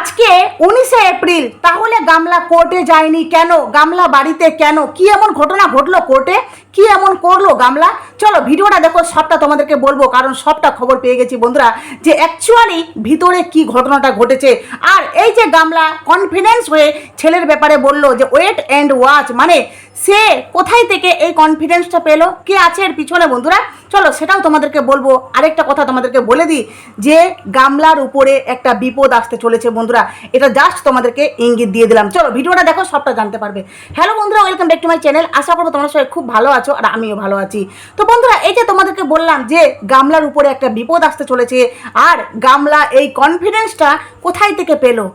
আজকে 19শে এপ্রিল, তাহলে গামলা কোর্টে যায়নি কেন? গামলা বাড়িতে কেন? কি এমন ঘটনা ঘটলো কোর্টে? কি এমন করলো গামলা? চলো ভিডিওটা দেখো, সবটা তোমাদেরকে বলবো, কারণ সবটা খবর পেয়ে গেছি বন্ধুরা যে অ্যাকচুয়ালি ভিতরে কি ঘটনাটা ঘটেছে। আর এই যে গামলা কনফিডেন্স হয়ে ছেলের ব্যাপারে বললো যে ওয়েট অ্যান্ড ওয়াচ, মানে সে কোথায় থেকে এই কনফিডেন্সটা পেলো, কে আছে এর পিছনে বন্ধুরা? চলো সেটাও তোমাদেরকে বলবো। আরেকটা কথা তোমাদেরকে বলে দিই যে গামলার উপরে একটা বিপদ আসতে চলেছে বন্ধুরা, এটা জাস্ট তোমাদেরকে ইঙ্গিত দিয়ে দিলাম। চলো ভিডিওটা দেখো, সবটা জানতে পারবে। হ্যালো বন্ধুরা, welcome back to my channel. আশা করবো তোমরা সবাই খুব ভালো আছো আর আমিও ভালো আছি। তো বন্ধুরা, এই যে তোমাদেরকে বললাম যে গামলার উপরে একটা বিপদ আসতে চলেছে, আর গামলা এই কনফিডেন্সটা কোথায় থেকে পেলো,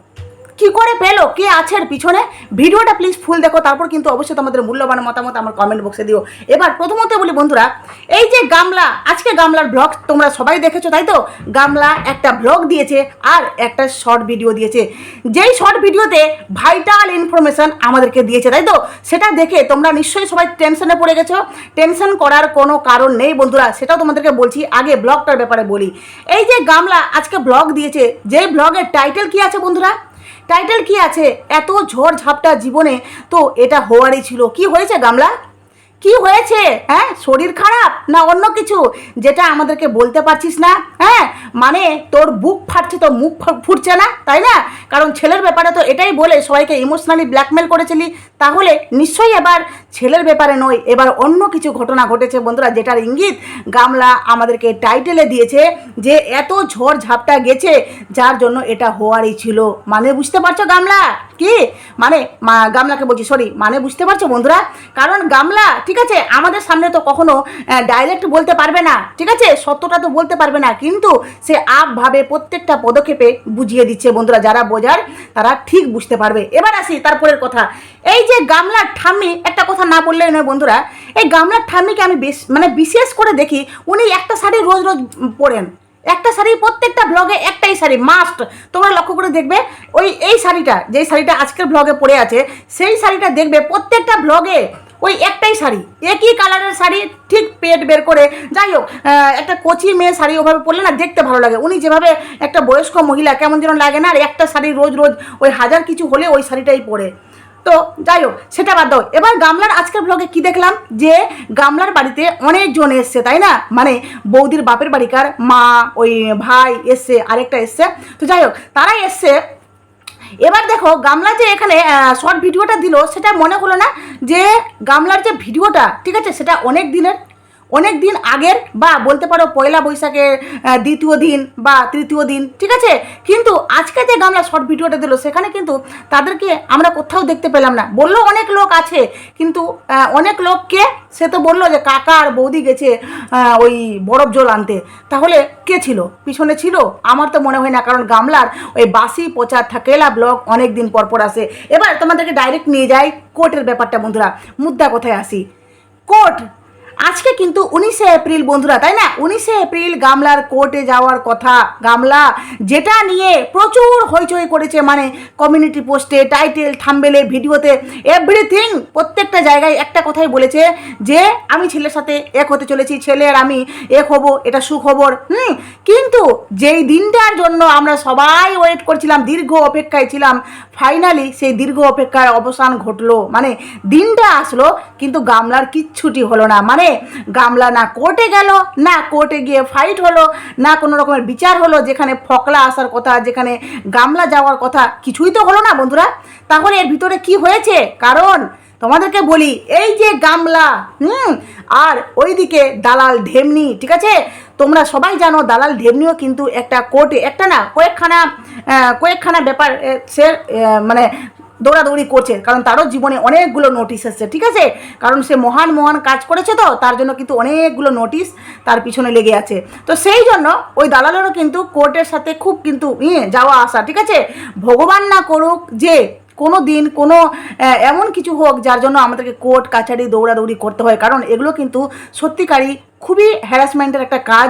কি করে পেলো, কে আছে এর পিছনে? ভিডিওটা প্লিজ ফুল দেখো, তারপর কিন্তু অবশ্যই তোমাদের মূল্যবান মতামত আমার কমেন্ট বক্সে দিও। এবার প্রথমত বলি বন্ধুরা, এই যে গামলা, আজকে গামলার ব্লগ তোমরা সবাই দেখেছো তাই তো? গামলা একটা ব্লগ দিয়েছে আর একটা শর্ট ভিডিও দিয়েছে, যেই শর্ট ভিডিওতে ভাইটাল ইনফরমেশন আমাদেরকে দিয়েছে তাই তো? সেটা দেখে তোমরা নিশ্চয়ই সবাই টেনশনে পড়ে গেছো। টেনশন করার কোনো কারণ নেই বন্ধুরা, সেটাও তোমাদেরকে বলছি। আগে ব্লগটার ব্যাপারে বলি। এই যে গামলা আজকে ব্লগ দিয়েছে, যেই ব্লগের টাইটেল কি আছে বন্ধুরা? টাইটেল কি আছে? এত ঝড় ঝাপটা জীবনে তো এটা হওয়ারই ছিল। কি হয়েছে গামলা? কি হয়েছে? হ্যাঁ, শরীর খারাপ না অন্য কিছু, যেটা আমাদেরকে বলতে পারছিস না? হ্যাঁ, মানে তোর বুক ফাটছে তো মুখ ফুটছে না, তাই না? কারণ ছেলের ব্যাপারে তো এটাই বলে সবাইকে ইমোশনালি ব্ল্যাকমেল করেছিলি, তাহলে নিশ্চয়ই এবার ছেলের ব্যাপারে নয়, এবার অন্য কিছু ঘটনা ঘটেছে বন্ধুরা, যেটার ইঙ্গিত গামলা আমাদেরকে টাইটেলে দিয়েছে যে এত ঝড় ঝাপটা গেছে যার জন্য এটা হওয়ারই ছিল। মানে বুঝতে পারছো গামলা? কি মানে গামলাকে বলছি, সরি, মানে বুঝতে পারছো বন্ধুরা? কারণ গামলা ঠিক আছে আমাদের সামনে তো কখনো ডাইরেক্ট বলতে পারবে না, ঠিক আছে, সত্যটা তো বলতে পারবে না, কিন্তু সে আপভাবে প্রত্যেকটা পদক্ষেপে বুঝিয়ে দিচ্ছে বন্ধুরা। যারা বোঝার তারা ঠিক বুঝতে পারবে। এবার আসি তারপরের কথা। এই যে গামলার ঠাম্মি, একটা কথা না বললেই নয় বন্ধুরা, এই গামলার ঠাম্মিকে আমি বিশেষ করে দেখি, উনি একটা শাড়ি রোজ রোজ পরেন, একটা শাড়ি, প্রত্যেকটা ব্লগে একটাই শাড়ি মাস্ট। তোমরা লক্ষ্য করে দেখবে, এই শাড়িটা, যেই শাড়িটা আজকের ব্লগে পরে আছে, সেই শাড়িটা দেখবে প্রত্যেকটা ব্লগে ওই একটাই শাড়ি, একই কালারের শাড়ি, ঠিক পেট বের করে। যাই হোক, একটা কচি মেয়ে শাড়ি ওভাবে পরলে না দেখতে ভালো লাগে। উনি যেভাবে একটা বয়স্ক মহিলা কেমন যেন লাগে না? আর একটা শাড়ি রোজ রোজ ওই হাজার কিছু হলে ওই শাড়িটাই পরে। তো যাই হোক, সেটা বাদ দাও। এবার গামলার আজকের ব্লগে কি দেখলাম, যে গামলার বাড়িতে অনেকজন এসছে তাই না? মানে বৌদির বাপের বাড়িকার মা, ওই ভাই এসছে, আরেকটা এসছে। তো যাই হোক, তারাই এসছে। এবার দেখো গামলা যে এখানে শর্ট ভিডিওটা দিল, সেটা মনে হলো না যে গামলার যে ভিডিওটা, ঠিক আছে, সেটা অনেক দিন আগের, বা বলতে পারো পয়লা বৈশাখের দ্বিতীয় দিন বা তৃতীয় দিন, ঠিক আছে। কিন্তু আজকে যে গামলা শর্ট ভিডিওটা দিল, সেখানে কিন্তু তাদেরকে আমরা কোথাও দেখতে পেলাম না। বললো অনেক লোক আছে, কিন্তু অনেক লোককে সে তো বললো যে কাকা আর বৌদি গেছে ওই বরফ জল আনতে, তাহলে কে ছিল পিছনে? ছিল আমার তো মনে হয় না, কারণ গামলার ওই বাসি পচা থাকেলা ব্লগ অনেক দিন পর আসে। এবার তোমাদেরকে ডাইরেক্ট নিয়ে যাই কোর্টের ব্যাপারটা বন্ধুরা, মুদ্রা কোথায় আসি। কোর্ট আজকে কিন্তু 19শে এপ্রিল বন্ধুরা, তাই না? 19শে এপ্রিল গামলার কোর্টে যাওয়ার কথা। গামলা যেটা নিয়ে প্রচুর হইচই করেছে, মানে কমিউনিটি পোস্টে, টাইটেল, থাম্বনেলে, ভিডিওতে, এভরিথিং, প্রত্যেকটা জায়গায় একটা কথাই বলেছে যে আমি ছেলের সাথে এক হতে চলেছি, ছেলে আর আমি এক হব, এটা সুখবর। কিন্তু যেই দিনটার জন্য আমরা সবাই ওয়েট করছিলাম, দীর্ঘ অপেক্ষায় ছিলাম, ফাইনালি সেই দীর্ঘ অপেক্ষার অবসান ঘটলো। মানে দিনটা আসলো, কিন্তু গামলার কিচ্ছুটি হলো না। মানে গামলা না কোর্টে গেল, না কোর্টে গিয়ে ফাইট হলো, না কোনো রকমের বিচার হলো, যেখানে ফকলা আসার কথা, যেখানে গামলা যাওয়ার কথা, কিছুই তো হলো না বন্ধুরা। তাহলে এর ভিতরে কি হয়েছে? কারণ তোমাদেরকে বলি, এই যে গামলা আর ওইদিকে দালাল ঢেমনি, ঠিক আছে, তোমরা সবাই জানো দালাল ঢেমনিও কিন্তু একটা কোর্টে, একটা না কয়েকখানা ব্যাপার সে মানে দৌড়াদৌড়ি করছে, কারণ তারও জীবনে অনেকগুলো নোটিশ এসছে, ঠিক আছে, কারণ সে মহান কাজ করেছে, তো তার জন্য কিন্তু অনেকগুলো নোটিশ তার পিছনে লেগে আছে। তো সেই জন্য ওই দালালেরও কিন্তু কোর্টের সাথে খুব কিন্তু যাওয়া আসা, ঠিক আছে। ভগবান না করুক যে কোনো দিন কোনো এমন কিছু হোক যার জন্য আমাদেরকে কোর্ট কাছারি দৌড়াদৌড়ি করতে হয়, কারণ এগুলো কিন্তু সত্যিকারই খুবই হ্যারাসমেন্টের একটা কাজ,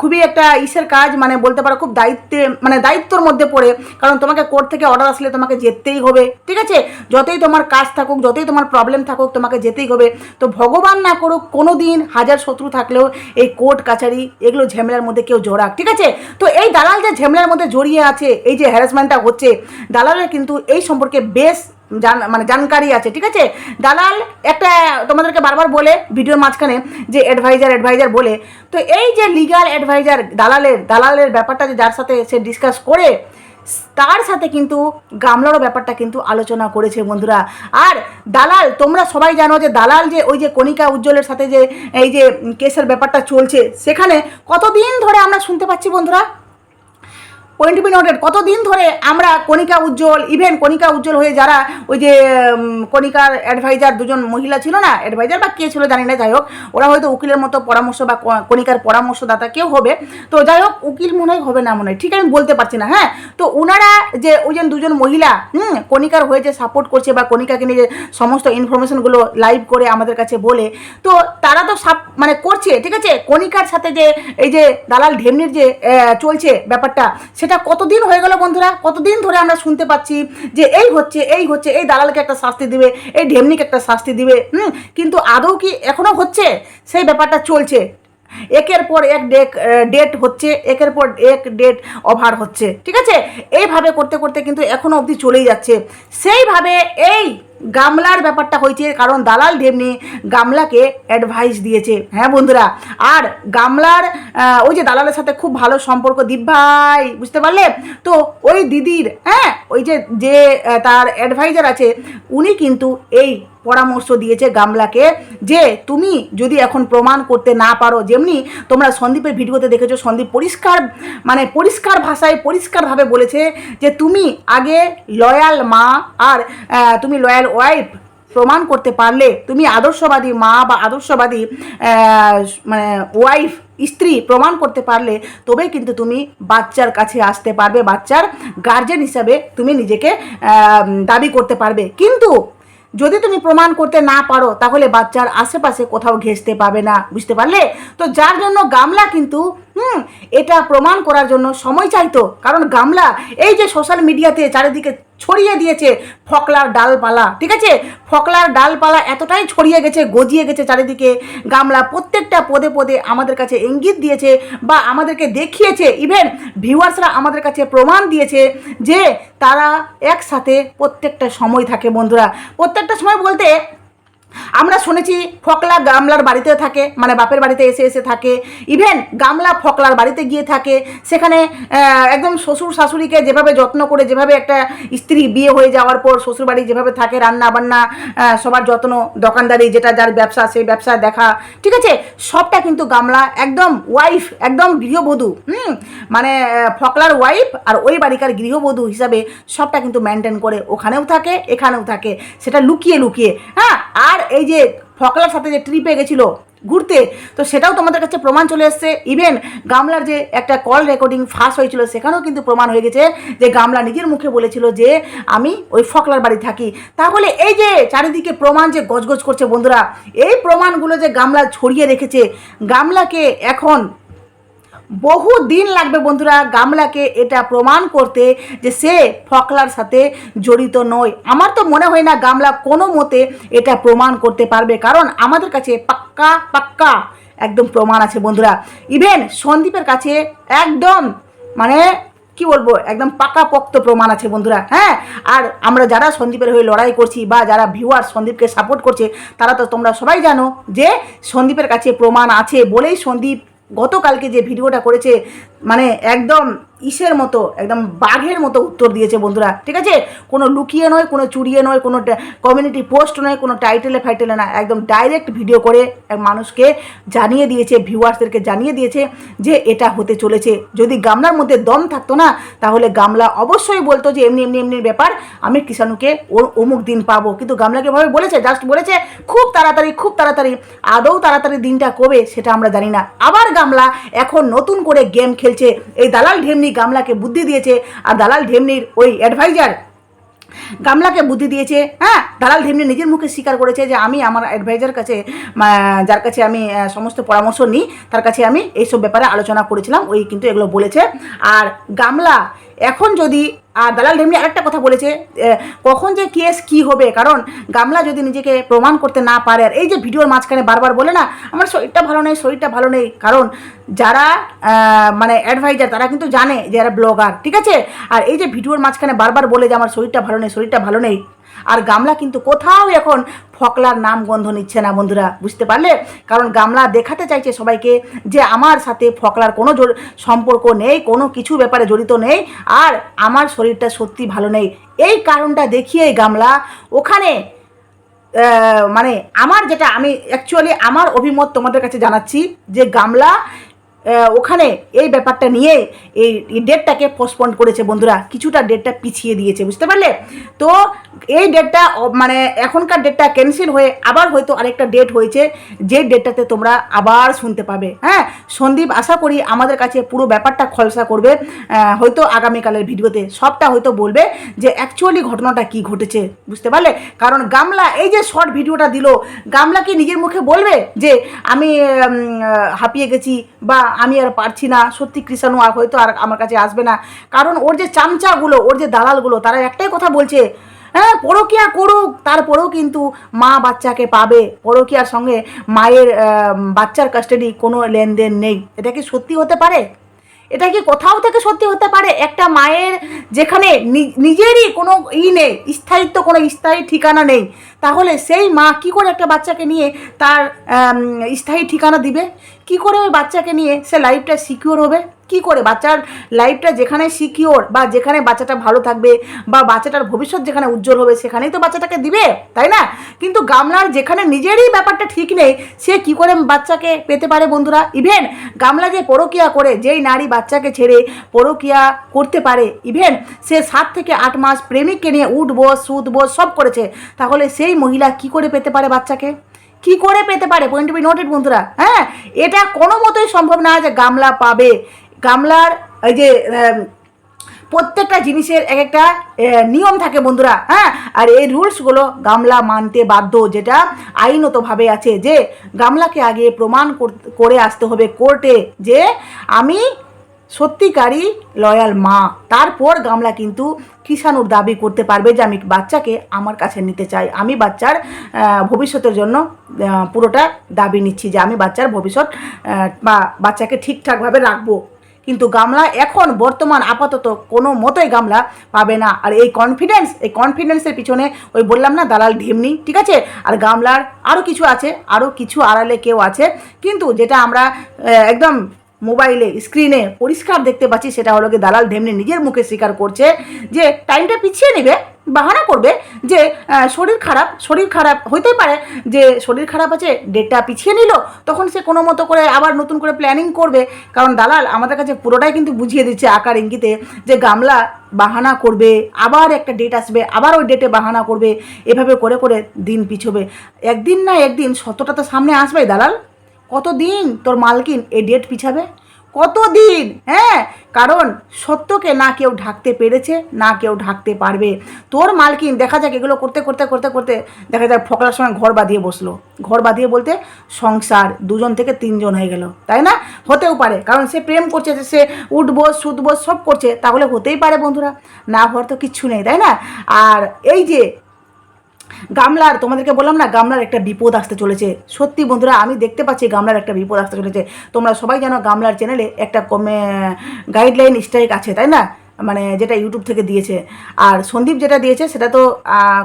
খুবই একটা ইসের কাজ, মানে বলতে পারো খুব দায়িত্বর মধ্যে পড়ে, কারণ তোমাকে কোর্ট থেকে অর্ডার আসলে তোমাকে যেতেই হবে, ঠিক আছে? যতই তোমার কাজ থাকুক, যতই তোমার প্রবলেম থাকুক, তোমাকে যেতেই হবে। তো ভগবান না করুক কোনো দিন হাজার শত্রু থাকলেও এই কোর্ট কাছারি এগুলো ঝামেলার মধ্যে কেউ জড়াক, ঠিক আছে? তো এই দালাল যে ঝামেলার মধ্যে জড়িয়ে আছে, এই যে হ্যারাসমেন্টটা হচ্ছে, দালালের কিন্তু এই সম্পর্কে বেশ জানকারি আছে, ঠিক আছে? দালাল একটা তোমাদেরকে বারবার বলে ভিডিওর মাঝখানে যে অ্যাডভাইজার বলে, তো এই যে লিগ্যাল অ্যাডভাইজার দালালের ব্যাপারটা যে যার সাথে সে ডিসকাস করে, তার সাথে কিন্তু গামলারও ব্যাপারটা কিন্তু আলোচনা করেছে বন্ধুরা। আর দালাল, তোমরা সবাই জানো যে দালাল যে ওই যে কণিকা উজ্জ্বলের সাথে যে এই যে কেসের ব্যাপারটা চলছে, সেখানে কতদিন ধরে আমরা শুনতে পাচ্ছি বন্ধুরা, পয়েন্ট বি নোটেড, কতদিন ধরে আমরা কণিকা উজ্জ্বল হয়ে যারা ওই যে কণিকার অ্যাডভাইজার দুজন মহিলা ছিল না, অ্যাডভাইজার বা কে ছিল জানি না, যাই হোক ওরা হয়তো উকিলের মতো পরামর্শ বা কণিকার পরামর্শদাতা কেউ হবে, তো যাই হোক উকিল মনে হয় হবে না মনে হয়, ঠিক আমি বলতে পারছি না, হ্যাঁ। তো ওনারা যে ওই যে দুজন মহিলা কণিকার হয়ে যে সাপোর্ট করছে বা কণিকাকে নিয়ে যে সমস্ত ইনফরমেশনগুলো লাইভ করে আমাদের কাছে বলে, তো তারা তো মানে করছে, ঠিক আছে? কণিকার সাথে যে এই যে দালাল ঢেমনির যে চলছে ব্যাপারটা, সেটা কতদিন হয়ে গেল বন্ধুরা, কতদিন ধরে আমরা শুনতে পাচ্ছি যে এই হচ্ছে এই দালালকে একটা শাস্তি দিবে, এই ঢেমনিকে একটা শাস্তি দিবে, কিন্তু আদৌ কি এখনো হচ্ছে? সেই ব্যাপারটা চলছে, একের পর এক ডেট হচ্ছে, একের পর এক ডেট ওভার হচ্ছে, ঠিক আছে? এইভাবে করতে করতে কিন্তু এখনো অবধি চলেই যাচ্ছে। সেইভাবে এই গামলার ব্যাপারটা হয়েছে, কারণ দালাল ঢেমনি গামলাকে অ্যাডভাইস দিয়েছে, হ্যাঁ বন্ধুরা। আর গামলার ওই যে দালালের সাথে খুব ভালো সম্পর্ক, দীপ ভাই বুঝতে পারলে তো, ওই দিদির ওই যে তার অ্যাডভাইজার আছে, উনি কিন্তু এই পরামর্শ দিয়েছে গামলাকে যে তুমি যদি এখন প্রমাণ করতে না পারো, যেমনি তোমরা সন্দীপের ভিডিওতে দেখেছো, সন্দীপ পরিষ্কার ভাষায় পরিষ্কারভাবে বলেছে যে তুমি আগে লয়াল মা আর তুমি লয়াল ওয়াইফ প্রমাণ করতে পারলে, তুমি আদর্শবাদী মা বা আদর্শবাদী মানে ওয়াইফ স্ত্রী প্রমাণ করতে পারলে, তবেই কিন্তু তুমি বাচ্চার কাছে আসতে পারবে, বাচ্চার গার্জেন হিসাবে তুমি নিজেকে দাবি করতে পারবে। কিন্তু যদি তুমি প্রমাণ করতে না পারো, তাহলে বাচ্চার আশেপাশে কোথাও ঘেঁষতে পাবে না, বুঝতে পারলে? তো যার জন্য গামলা কিন্তু এটা প্রমাণ করার জন্য সময় চাইতো, কারণ গামলা এই যে সোশ্যাল মিডিয়াতে চারিদিকে ছড়িয়ে দিয়েছে ফকলার ডালপালা, ঠিক আছে? ফকলার ডালপালা এতটাই ছড়িয়ে গেছে, গজিয়ে গেছে চারিদিকে, গামলা প্রত্যেকটা পদে পদে আমাদের কাছে ইঙ্গিত দিয়েছে বা আমাদেরকে দেখিয়েছে, ইভেন ভিউয়ার্সরা আমাদের কাছে প্রমাণ দিয়েছে যে তারা একসাথে প্রত্যেকটা সময় থাকে বন্ধুরা। প্রত্যেকটা সময় বলতে আমরা শুনেছি ফকলা গামলার বাড়িতে থাকে, মানে বাপের বাড়িতে এসে থাকে, ইভেন গামলা ফকলার বাড়িতে গিয়ে থাকে, সেখানে একদম শ্বশুর শাশুড়িকে যেভাবে যত্ন করে, যেভাবে একটা স্ত্রী বিয়ে হয়ে যাওয়ার পর শ্বশুরবাড়ি যেভাবে থাকে, রান্না বান্না সবার যত্ন, দোকানদারি যেটা যার ব্যবসা সেই ব্যবসা দেখা, ঠিক আছে? সবটা কিন্তু গামলা একদম ওয়াইফ, একদম গৃহবধূ, মানে ফকলার ওয়াইফ আর ওই বাড়িকার গৃহবধূ হিসাবে সবটা কিন্তু মেনটেন করে, ওখানেও থাকে এখানেও থাকে, সেটা লুকিয়ে লুকিয়ে, হ্যাঁ। আর এই যে ফকলার সাথে যে ট্রিপে গেছিলো ঘুরতে, তো সেটাও তোমাদের কাছে প্রমাণ চলে এসছে। ইভেন গামলার যে একটা কল রেকর্ডিং ফাঁস হয়েছিল, সেখানেও কিন্তু প্রমাণ হয়ে গেছে যে গামলা নিজের মুখে বলেছিল যে আমি ওই ফকলার বাড়ি থাকি। তাহলে এই যে চারিদিকে প্রমাণ যে গজগজ করছে বন্ধুরা, এই প্রমাণগুলো যে গামলা ছড়িয়ে রেখেছে, গামলাকে এখন বহু দিন লাগবে বন্ধুরা গামলাকে এটা প্রমাণ করতে যে সে ফকলার সাথে জড়িত নয়। আমার তো মনে হয় না গামলা কোনো মতে এটা প্রমাণ করতে পারবে, কারণ আমাদের কাছে পাক্কা একদম প্রমাণ আছে বন্ধুরা। ইভেন সন্দীপের কাছে একদম মানে কি বলবো, একদম পাকাপোক্ত প্রমাণ আছে বন্ধুরা, হ্যাঁ। আর আমরা যারা সন্দীপের হয়ে লড়াই করছি বা যারা ভিউয়ার সন্দীপকে সাপোর্ট করছে, তারা তো তোমরা সবাই জানো যে সন্দীপের কাছে প্রমাণ আছে বলেই সন্দীপ গতকালকে যে ভিডিওটা করেছে, মানে একদম ইসের মতো, একদম বাঘের মতো উত্তর দিয়েছে বন্ধুরা, ঠিক আছে? কোনো লুকিয়ে নয়, কোনো চুরিয়ে নয়, কোনো কমিউনিটি পোস্ট নয়, কোনো টাইটেলে না, একদম ডাইরেক্ট ভিডিও করে মানুষকে জানিয়ে দিয়েছে, ভিউয়ার্সদেরকে জানিয়ে দিয়েছে যে এটা হতে চলেছে। যদি গামলার মধ্যে দম থাকতো না, তাহলে গামলা অবশ্যই বলতো যে এমনি ব্যাপার, আমি কিষাণুকে অমুক দিন পাবো। কিন্তু গামলাকে ভাবে বলেছে, জাস্ট বলেছে খুব তাড়াতাড়ি। আদৌ তাড়াতাড়ি দিনটা কবে সেটা আমরা জানি না। আবার গামলা এখন নতুন করে গেম খেলছে। এই দালাল ঢেমনি গামলাকে বুদ্ধি দিয়েছে, আর দালাল ঢেমনির ওই অ্যাডভাইজার গামলাকে বুদ্ধি দিয়েছে। হ্যাঁ, দালাল ঢেমনি নিজের মুখে স্বীকার করেছে যে আমি আমার অ্যাডভাইজার কাছে, যার কাছে আমি সমস্ত পরামর্শ নিই, তার কাছে আমি এইসব ব্যাপারে আলোচনা করেছিলাম, ওই কিন্তু এগুলো বলেছে। আর গামলা এখন যদি, আর দালাল ঢেমনি আরেকটা কথা বলেছে, কখন যে কেস কি হবে, কারণ গামলা যদি নিজেকে প্রমাণ করতে না পারে, আর এই যে ভিডিওর মাঝখানে বারবার বলে না আমার শরীরটা ভালো নেই, শরীরটা ভালো নেই, কারণ যারা মানে অ্যাডভাইজার তারা কিন্তু জানে যে এরা ব্লগার, ঠিক আছে। আর এই যে ভিডিওর মাঝখানে বারবার বলে যে আমার শরীরটা ভালো নেই, শরীরটা ভালো নেই, আর গামলা কিন্তু কোথাও এখন ফকলার নাম গন্ধ নিচ্ছে না বন্ধুরা, বুঝতে পারলে? কারণ গামলা দেখাতে চাইছে সবাইকে যে আমার সাথে ফকলার কোনো সম্পর্ক নেই, কোনো কিছু ব্যাপারে জড়িত নেই, আর আমার শরীরটা সত্যি ভালো নেই। এই কারণটা দেখিয়েই গামলা ওখানে মানে আমার যেটা, আমি অ্যাকচুয়ালি আমার অভিমত তোমাদের কাছে জানাচ্ছি যে গামলা ওখানে এই ব্যাপারটা নিয়ে এই ডেটটাকে পোস্টপোন করেছে বন্ধুরা, কিছুটা ডেটটা পিছিয়ে দিয়েছে, বুঝতে পারলে? তো এই ডেটটা মানে এখনকার ডেটটা ক্যান্সেল হয়ে আবার হয়তো আরেকটা ডেট হয়েছে, যে ডেটটাতে তোমরা আবার শুনতে পাবে। হ্যাঁ, সন্দীপ আশা করি আমাদের কাছে পুরো ব্যাপারটা খলসা করবে, হয়তো আগামীকালের ভিডিওতে সবটা হয়তো বলবে যে অ্যাকচুয়ালি ঘটনাটা কি ঘটেছে, বুঝতে পারলে? কারণ গামলা এই যে শর্ট ভিডিওটা দিল, গামলা কি নিজের মুখে বলবে যে আমি হাঁপিয়ে গেছি বা আমি আর পারছি না, সত্যি কৃষাণু আর হয়তো আর আমার কাছে আসবে না? কারণ ওর যে চামচাগুলো, ওর যে দালালগুলো, তারা একটাই কথা বলছে, হ্যাঁ পরকীয়া করুক, তারপরেও কিন্তু মা বাচ্চাকে পাবে, পরকীয়ার সঙ্গে মায়ের বাচ্চার কাস্টাডি কোনো লেনদেন নেই। এটা কি সত্যি হতে পারে? এটা কি কোথাও থেকে সত্যি হতে পারে? একটা মায়ের যেখানে নিজেরই কোনো নেই, স্থায়িত্ব, কোনো স্থায়ী ঠিকানা নেই, তাহলে সেই মা কি করে একটা বাচ্চাকে নিয়ে তার স্থায়ী ঠিকানা দিবে? কি করে ওই বাচ্চাকে নিয়ে সে লাইফটা সিকিওর হবে? কি করে বাচ্চার লাইফটা যেখানে সিকিওর বা যেখানে বাচ্চাটা ভালো থাকবে বা বাচ্চাটার ভবিষ্যৎ যেখানে উজ্জ্বল হবে সেখানেই তো বাচ্চাটাকে দিবে, তাই না? কিন্তু গামলার যেখানে নিজেরই ব্যাপারটা ঠিক নেই, সে কি করে বাচ্চাকে পেতে পারে বন্ধুরা? ইভেন গামলা যে পরকীয়া করে, যেই নারী বাচ্চাকে ছেড়ে পরকীয়া করতে পারে, ইভেন সে 7 থেকে 8 মাস প্রেমিককে নিয়ে উঠবো সুদবো সব করেছে, তাহলে সেই মহিলা কি করে পেতে পারে বাচ্চাকে? কি করে পেতে পারে? পয়েন্ট টু বি নোটেড বন্ধুরা। হ্যাঁ, এটা কোনো মতোই সম্ভব না যে গামলা পাবে। গামলার এই যে প্রত্যেকটা জিনিসের এক একটা নিয়ম থাকে বন্ধুরা। হ্যাঁ, আর এই রুলসগুলো গামলা মানতে বাধ্য, যেটা আইনতভাবে আছে, যে গামলাকে আগে প্রমাণ করে আসতে হবে কোর্টে যে আমি সত্যিকারই লয়াল মা, তারপর গামলা কিন্তু কৃষাণুর দাবি করতে পারবে যে আমি বাচ্চাকে আমার কাছে নিতে চাই, আমি বাচ্চার ভবিষ্যতের জন্য পুরোটা দাবি নিচ্ছি, যে আমি বাচ্চার ভবিষ্যৎ বা বাচ্চাকে ঠিকঠাকভাবে রাখবো। কিন্তু গামলা এখন বর্তমান আপাতত কোনো মতোই গামলা পাবে না। আর এই কনফিডেন্সের পিছনে ওই বললাম না দালাল ঢেমনি, ঠিক আছে? আর গামলার আরও কিছু আছে, আরও কিছু আড়ালে কেউ আছে, কিন্তু যেটা আমরা একদম মোবাইলে স্ক্রিনে পরিষ্কার দেখতে পাচ্ছি সেটা হলো কি দালাল ঢেমনি নিজের মুখে স্বীকার করছে যে টাইমটা পিছিয়ে নেবে, বাহানা করবে যে শরীর খারাপ হইতেই পারে, যে শরীর খারাপ আছে, ডেটটা পিছিয়ে নিল, তখন সে কোনো মতো করে আবার নতুন করে প্ল্যানিং করবে। কারণ দালাল আমাদের কাছে পুরোটাই কিন্তু বুঝিয়ে দিচ্ছে আকার ইঙ্গিতে যে গামলা বাহানা করবে, আবার একটা ডেট আসবে, আবার ওই ডেটে বাহানা করবে, এভাবে করে করে দিন পিছবে। একদিন না একদিন সত্যটা তো সামনে আসবেই দালাল। কতদিন তোর মালকিন এই ডেট পিছাবে? কতদিন? হ্যাঁ, কারণ সত্যকে না কেউ ঢাকতে পেরেছে, না কেউ ঢাকতে পারবে। তোর মালকিন দেখা যাক এগুলো করতে করতে করতে করতে দেখা যাক ফকলার সময় ঘর বাঁধিয়ে বসলো। ঘর বাঁধিয়ে বলতে সংসার 2জন থেকে 3জন হয়ে গেল, তাই না? হতেও পারে, কারণ সে প্রেম করছে, সে উঠবো সুদবো সব করছে, তাহলে হতেই পারে বন্ধুরা, না হওয়ার তো কিচ্ছু নেই, তাই না? আর এই যে গামলার, তোমাদেরকে বললাম না গামলার একটা বিপদ আসতে চলেছে। সত্যি বন্ধুরা, আমি দেখতে পাচ্ছি গামলার একটা বিপদ আসতে চলেছে। তোমরা সবাই জানো গামলার চ্যানেলে একটা গাইডলাইন স্ট্রাইক আছে, তাই না? মানে যেটা ইউটিউব থেকে দিয়েছে, আর সন্দীপ যেটা দিয়েছে সেটা তো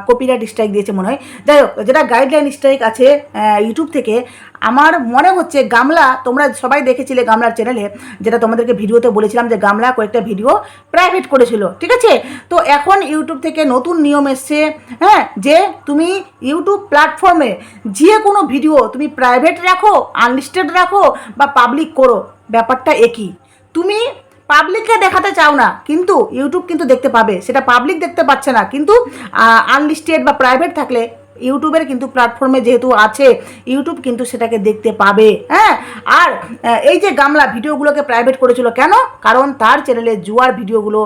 কপিরাইট স্ট্রাইক দিয়েছে মনে হয়। যাই হোক, যেটা গাইডলাইন স্ট্রাইক আছে ইউটিউব থেকে, আমার মনে হচ্ছে গামলা, তোমরা সবাই দেখেছিলে গামলার চ্যানেলে, যেটা তোমাদেরকে ভিডিওতে বলেছিলাম যে গামলা কয়েকটা ভিডিও প্রাইভেট করেছিল, ঠিক আছে? তো এখন ইউটিউব থেকে নতুন নিয়ম এসছে, হ্যাঁ, যে তুমি ইউটিউব প্ল্যাটফর্মে যে কোনো ভিডিও তুমি প্রাইভেট রাখো, আনলিস্টেড রাখো বা পাবলিক করো, ব্যাপারটা একই। তুমি পাবলিককে দেখাতে চাও না, কিন্তু ইউটিউব কিন্তু দেখতে পাবে, সেটা পাবলিক দেখতে পাচ্ছে না, কিন্তু আনলিস্টেড বা প্রাইভেট থাকলে ইউটিউবের কিন্তু প্ল্যাটফর্মে যেহেতু আছে, ইউটিউব কিন্তু সেটাকে দেখতে পাবে। হ্যাঁ, আর এই যে গামলা ভিডিওগুলোকে প্রাইভেট করেছিল কেন? কারণ তার চ্যানেলে জুয়ার ভিডিওগুলো,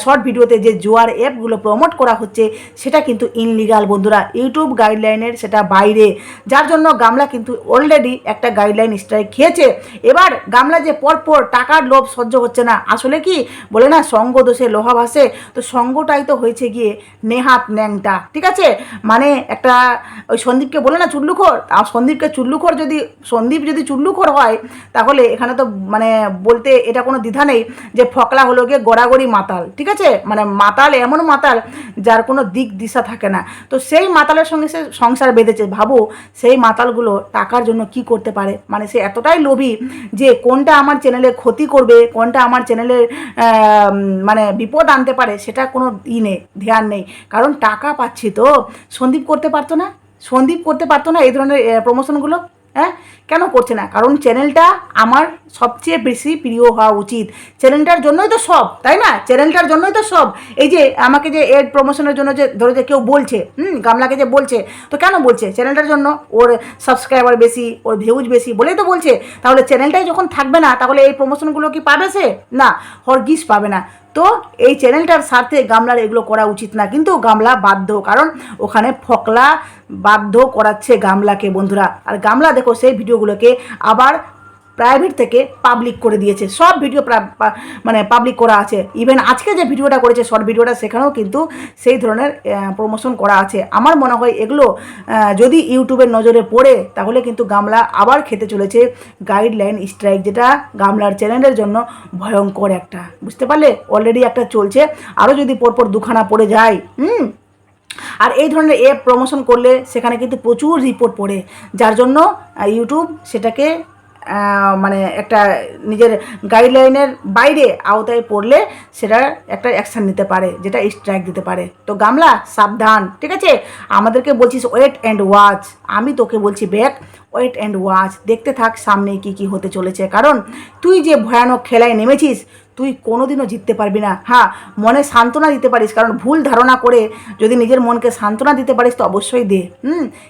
শর্ট ভিডিওতে যে জুয়ার অ্যাপগুলো প্রমোট করা হচ্ছে সেটা কিন্তু ইনলিগাল বন্ধুরা, ইউটিউব গাইডলাইনের সেটা বাইরে, যার জন্য গামলা কিন্তু অলরেডি একটা গাইডলাইন স্ট্রাইক খেয়েছে। এবার গামলা যে পরপর টাকার লোভ সহ্য হচ্ছে না, আসলে কি বলে না সঙ্গ দোষে লোহা ভাসে, তো সঙ্গটাই তো হয়েছে গিয়ে নেহাত ন্যাংটা, ঠিক আছে? মানে একটা ওই সন্দীপকে বলে না চুল্লুখোর, আর সন্দীপকে চুল্লুখোর সন্দীপ যদি চুল্লুখোর হয় তাহলে এখানে তো মানে বলতে এটা কোনো দ্বিধা নেই যে ফকলা হলো গিয়ে গড়াগড়ি মাতাল, ঠিক আছে? মানে মাতাল এমন মাতাল যার কোনো দিক দিশা থাকে না। তো সেই মাতালের সঙ্গে সে সংসার বেঁধেছে। ভাবো সেই মাতালগুলো টাকার জন্য কি করতে পারে, মানে সে এতটাই লোভী যে কোনটা আমার চ্যানেলে ক্ষতি করবে, কোনটা আমার চ্যানেলের মানে বিপদ আনতে পারে সেটা কোনো ধ্যান নেই। কারণ টাকা পাচ্ছি তো। সন্দীপ করতে পারতো না? সন্দীপ করতে পারতো না এই ধরনের প্রমোশনগুলো? হ্যাঁ, কেন করছে না? কারণ চ্যানেলটা আমার সবচেয়ে বেশি প্রিয় হওয়া উচিত। চ্যানেলটার জন্যই তো সব, তাই না? চ্যানেলটার জন্যই তো সব। এই যে আমাকে যে এড প্রমোশনের জন্য যে ধরো যে কেউ বলছে, গামলাকে যে বলছে, তো কেন বলছে? চ্যানেলটার জন্য। ওর সাবস্ক্রাইবার বেশি, ওর ভিউজ বেশি বলেই তো বলছে। তাহলে চ্যানেলটাই যখন থাকবে না তাহলে এই প্রমোশনগুলো কি পাবে সে? না, হরগিজ পাবে না। তো এই চ্যানেলটার স্বার্থে গামলার এগুলো করা উচিত না, কিন্তু গামলা বাধ্য, কারণ ওখানে ফকলা বাধ্য করাচ্ছে গামলাকে বন্ধুরা। আর গামলা দেখো সেই ভিডিওগুলোকে আবার প্রাইভেট থেকে পাবলিক করে দিয়েছে। সব ভিডিও মানে পাবলিক করা আছে। ইভেন আজকে যে ভিডিওটা করেছে শর্ট ভিডিওটা, সেখানেও কিন্তু সেই ধরনের প্রমোশন করা আছে। আমার মনে হয় এগুলো যদি ইউটিউবের নজরে পড়ে তাহলে কিন্তু গামলা আবার খেতে চলেছে গাইডলাইন স্ট্রাইক, যেটা গামলার চ্যানেলের জন্য ভয়ঙ্কর একটা, বুঝতে পারলে? অলরেডি একটা চলছে, আরও যদি পরপর দুখানা পড়ে যায়। আর এই ধরনের অ্যাপ প্রমোশন করলে সেখানে কিন্তু প্রচুর রিপোর্ট পড়ে, যার জন্য ইউটিউব সেটাকে মানে একটা নিজের গাইডলাইনের বাইরে আওতায় পড়লে সেটা একটা অ্যাকশান নিতে পারে, যেটা স্ট্রাইক দিতে পারে। তো গামলা সাবধান, ঠিক আছে? আমাদেরকে বলছিস ওয়েট অ্যান্ড ওয়াচ, আমি তোকে বলছি ব্যাক, ওয়েট অ্যান্ড ওয়াচ, দেখতে থাক সামনে কি কি হতে চলেছে। কারণ তুই যে ভয়ানক খেলায় নেমেছিস তুই কোনোদিনও জিততে পারবি না। হ্যাঁ, মনে সান্ত্বনা দিতে পারিস, কারণ ভুল ধারণা করে যদি নিজের মনকে সান্ত্বনা দিতে পারিস তো অবশ্যই দে,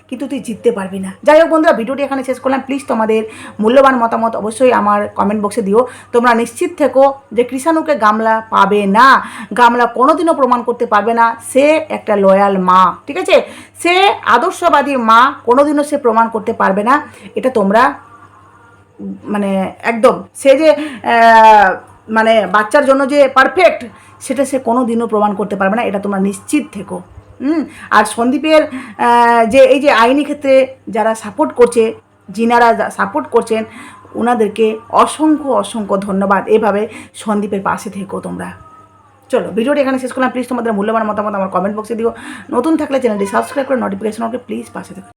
কিন্তু তুই জিততে পারবি না। যাই হোক বন্ধুরা, ভিডিওটি এখানে শেষ করলাম। প্লিজ তোমাদের মূল্যবান মতামত অবশ্যই আমার কমেন্ট বক্সে দিও। তোমরা নিশ্চিত থেকো যে কৃষাণুকে গামলা পাবে না, গামলা কোনোদিনও প্রমাণ করতে পারবে না সে একটা লয়াল মা, ঠিক আছে? সে আদর্শবাদী মা, কোনোদিনও সে প্রমাণ করতে পারবে না। এটা তোমরা মানে একদম সে যে মানে বাচ্চার জন্য যে পারফেক্ট সেটা সে কোনো দিনও প্রমাণ করতে পারবে না, এটা তোমরা নিশ্চিত থেকো। আর সন্দীপের যে এই যে আইনি ক্ষেত্রে যারা সাপোর্ট করছে, যিনারা সাপোর্ট করছেন ওনাদেরকে অসংখ্য অসংখ্য ধন্যবাদ। এভাবে সন্দীপের পাশে থেকো তোমরা। চলো ভিডিওটি এখানে শেষ করলাম। প্লিজ তোমাদের মূল্যবান মতামত আমার কমেন্ট বক্সে দিও। নতুন থাকলে চ্যানেলটি সাবস্ক্রাইব করে নোটিফিকেশন ওকে প্লিজ পাশে থেকো।